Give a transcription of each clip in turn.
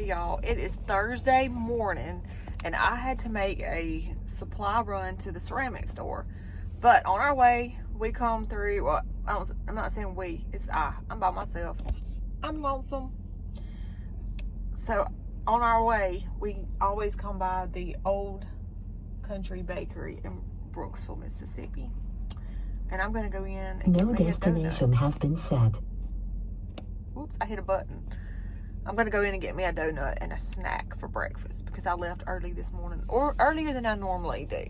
y'all, it is Thursday morning and I had to make a supply run to the ceramic store. But on our way, we come through, well, I'm not saying we, it's I'm by myself. I'm lonesome. So on our way, we always come by the Old Country Bakery in Brooksville, Mississippi. And I'm gonna go in and get me a donut. No destination has been set. Oops, I hit a button. I'm gonna go in and get me a donut and a snack for breakfast because I left early this morning, or earlier than I normally do.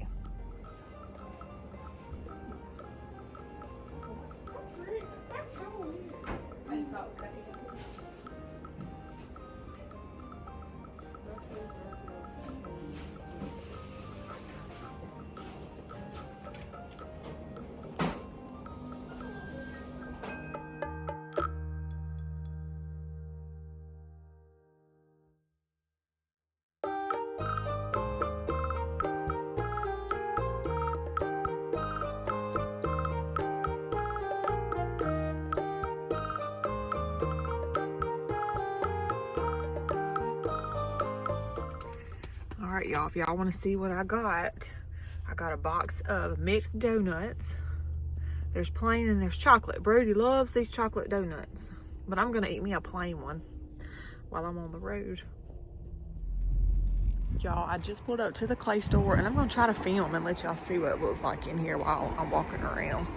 All right, y'all, if y'all want to see what I got a box of mixed donuts. There's plain and there's chocolate. Brody loves these chocolate donuts, but I'm gonna eat me a plain one while I'm on the road. Y'all, I just pulled up to the clay store and I'm gonna try to film and let y'all see what it looks like in here while I'm walking around.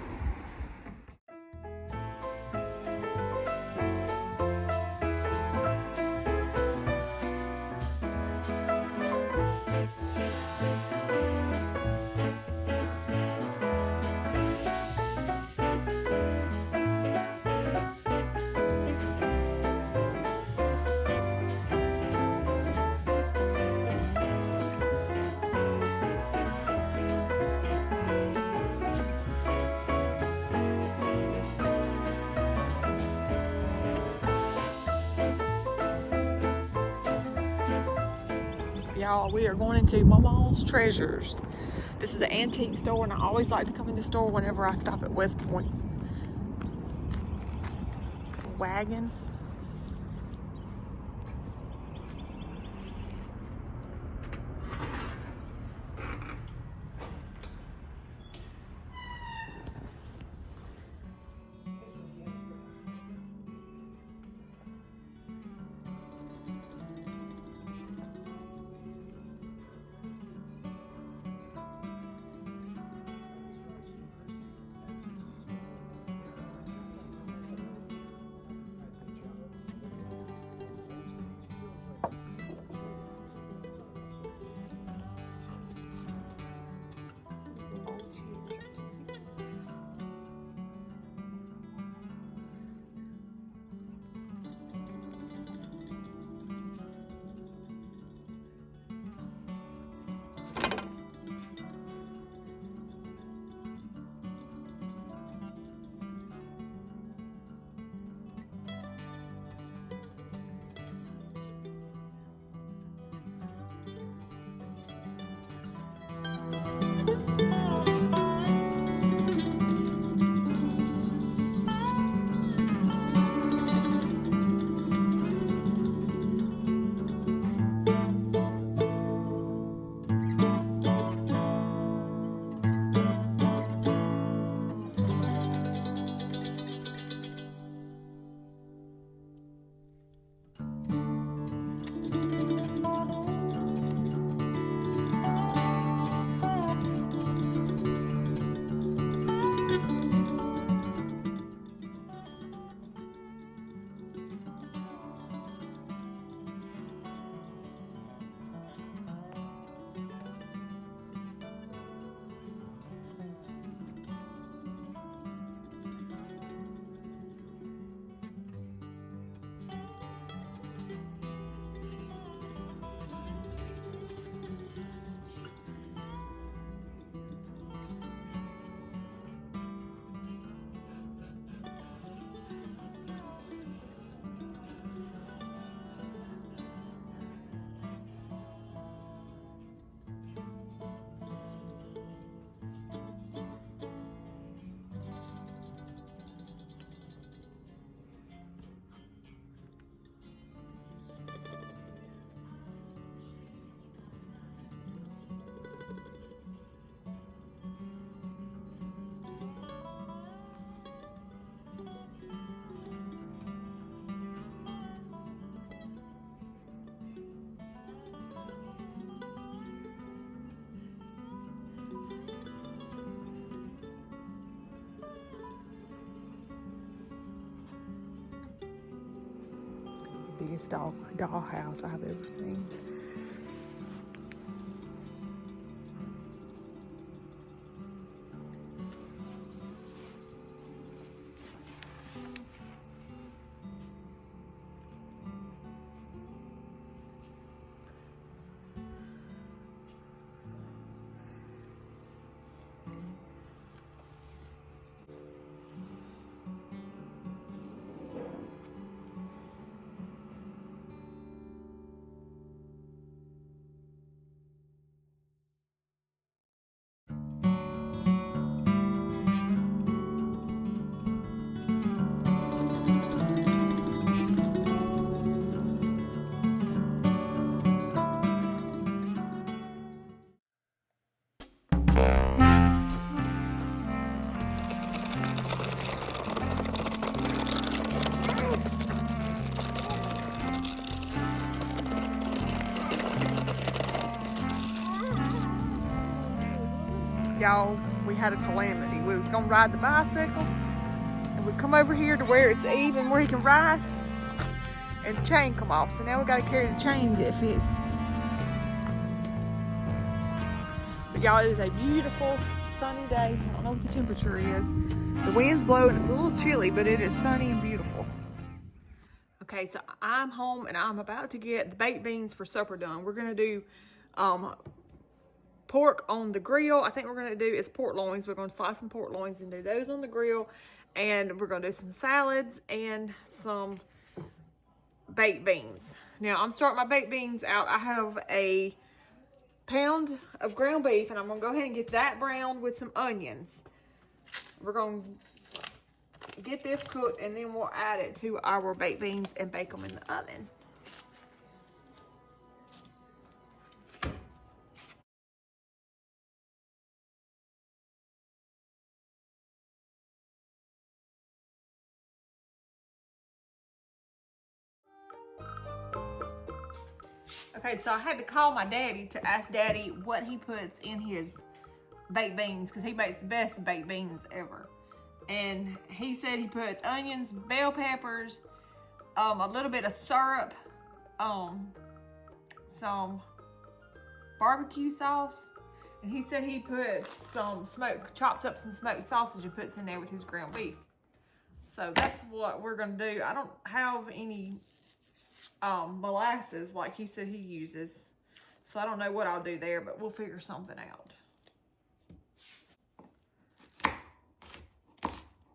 Y'all, we are going into Mama's Treasures. This is the antique store, and I always like to come in the store whenever I stop at West Point. It's a wagon. biggest doll house I've ever seen. Y'all, we had a calamity. We was gonna ride the bicycle, and we come over here to where it's even, where he can ride, and the chain come off. So now we gotta carry the chain that fits. But y'all, it is a beautiful sunny day. I don't know what the temperature is. The wind's blowing. It's a little chilly, but it is sunny and beautiful. Okay, so I'm home and I'm about to get the baked beans for supper done. We're gonna do pork on the grill. I think we're gonna do is pork loins. We're gonna slice some pork loins and do those on the grill, and we're gonna do some salads and some baked beans. Now I'm starting my baked beans out. I have a pound of ground beef, and I'm gonna go ahead and get that browned with some onions. We're gonna get this cooked, and then we'll add it to our baked beans and bake them in the oven. Okay, so I had to call my daddy to ask daddy what he puts in his baked beans, because he makes the best baked beans ever. And he said he puts onions, bell peppers, a little bit of syrup, some barbecue sauce, and he said he puts some chops up some smoked sausage and puts in there with his ground beef. So that's what we're gonna do. I don't have any molasses like he said he uses, so I don't know what I'll do there, but we'll figure something out.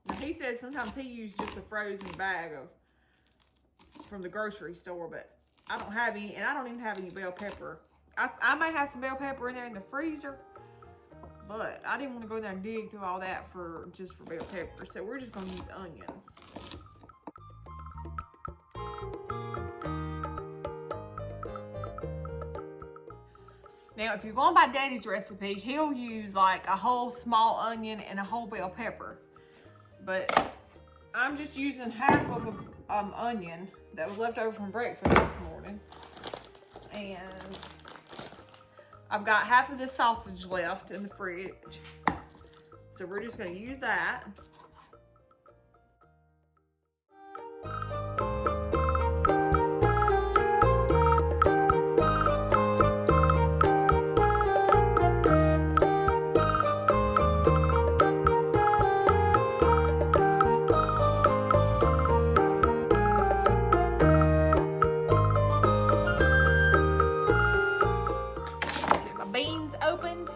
Now he said sometimes he uses just a frozen bag from the grocery store, but I don't have any, and I don't even have any bell pepper. I may have some bell pepper in there in the freezer, but I didn't want to go there and dig through all that just for bell pepper, so we're just gonna use onions. Now, if you're going by Daddy's recipe, he'll use like a whole small onion and a whole bell pepper. But I'm just using half of an onion that was left over from breakfast this morning. And I've got half of this sausage left in the fridge. So we're just gonna use that. Beans opened.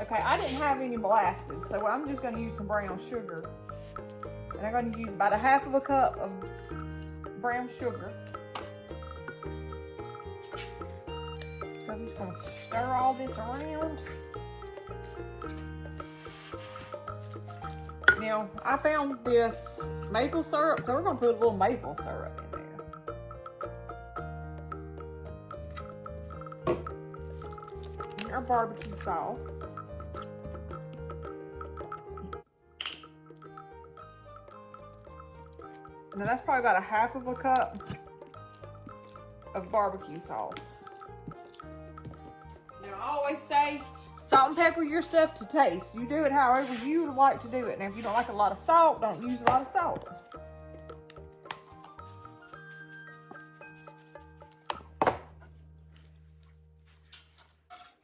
Okay, I didn't have any molasses, so I'm just going to use some brown sugar. And I'm going to use about a half of a cup of brown sugar. So I'm just going to stir all this around. Now, I found this maple syrup, so we're gonna put a little maple syrup in there. And our barbecue sauce. Now that's probably about a half of a cup of barbecue sauce. Now I always say, salt and pepper your stuff to taste. You do it however you would like to do it. Now if you don't like a lot of salt, don't use a lot of salt.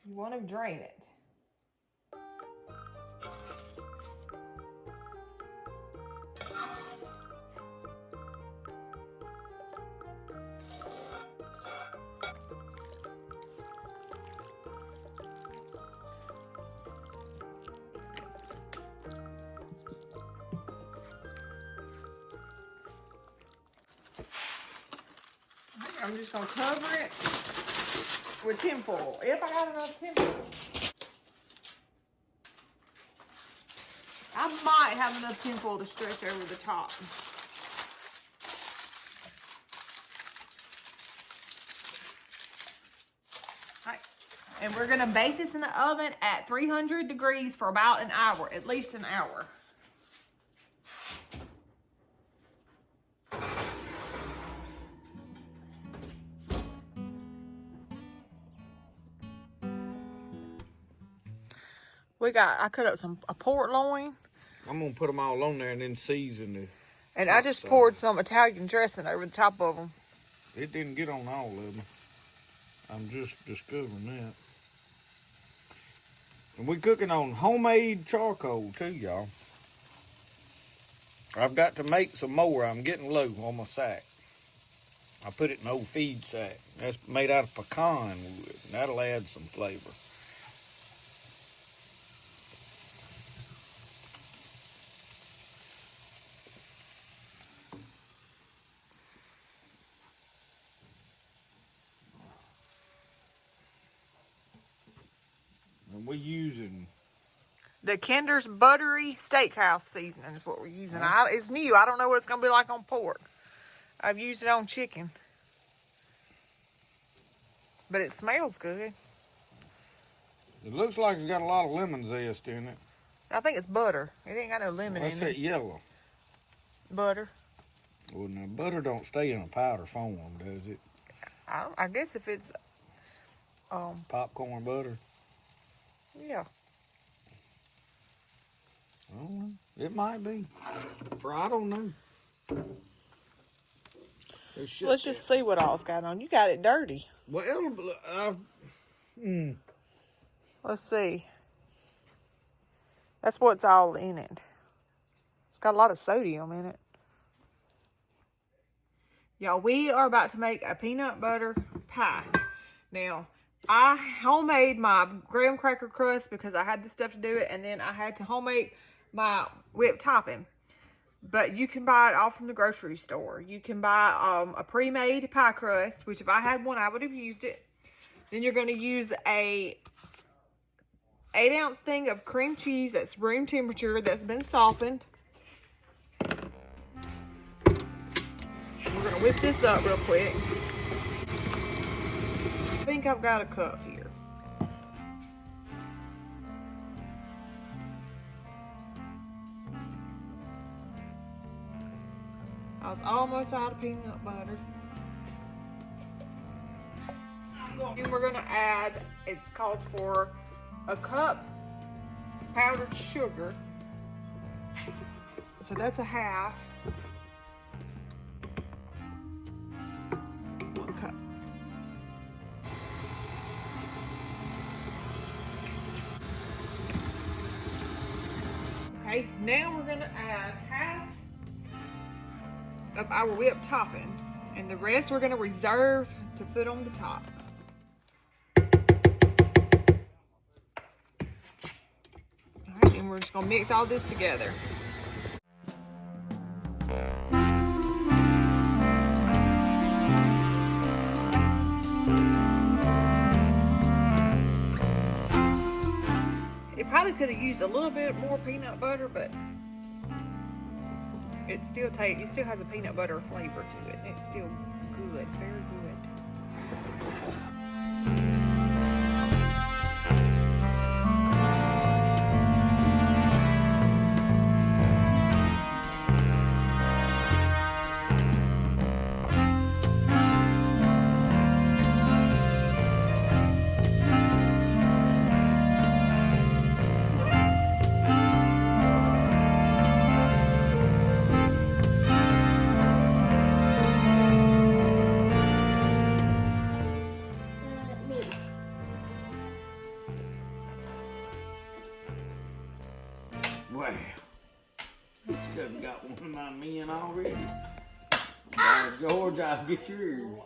You want to drain it. I'm just gonna cover it with tinfoil, if I got enough tinfoil. I might have enough tinfoil to stretch over the top. All right. And we're gonna bake this in the oven at 300 degrees for about an hour, at least an hour. I cut up a pork loin. I'm gonna put them all on there and then season it. And I just poured some Italian dressing over the top of them. It didn't get on all of them. I'm just discovering that. And we're cooking on homemade charcoal too, y'all. I've got to make some more. I'm getting low on my sack. I put it in an old feed sack. That's made out of pecan wood. That'll add some flavor. And we're using the Kinder's Buttery Steakhouse seasoning is what we're using. It's new. I don't know what it's going to be like on pork. I've used it on chicken. But it smells good. It looks like it's got a lot of lemon zest in it. I think it's butter. It ain't got no lemon in it. That's that yellow. Butter. Well, now, butter don't stay in a powder form, does it? I guess if it's... popcorn butter? Yeah. Oh, it might be. For I don't know. Let's just see what all's got on. You got it dirty. Well, Let's see. That's what's all in it. It's got a lot of sodium in it. Y'all, we are about to make a peanut butter pie. Now, I homemade my graham cracker crust because I had the stuff to do it, and then I had to homemade my whipped topping. But you can buy it all from the grocery store. You can buy a pre-made pie crust, which if I had one, I would have used it. Then you're going to use a 8-ounce thing of cream cheese that's room temperature that's been softened. We're going to whip this up real quick. I think I've got a cup here. I was almost out of peanut butter. And we're gonna add, it calls for a cup powdered sugar. So that's a half. 1 cup. Okay, now we're gonna add half of our whipped topping, and the rest we're going to reserve to put on the top. All right, and we're just going to mix all this together. It probably could have used a little bit more peanut butter, but it still has a peanut butter flavor to it. It's still good, very good. Wow. You still got one of my men already. By George, I'll get yours.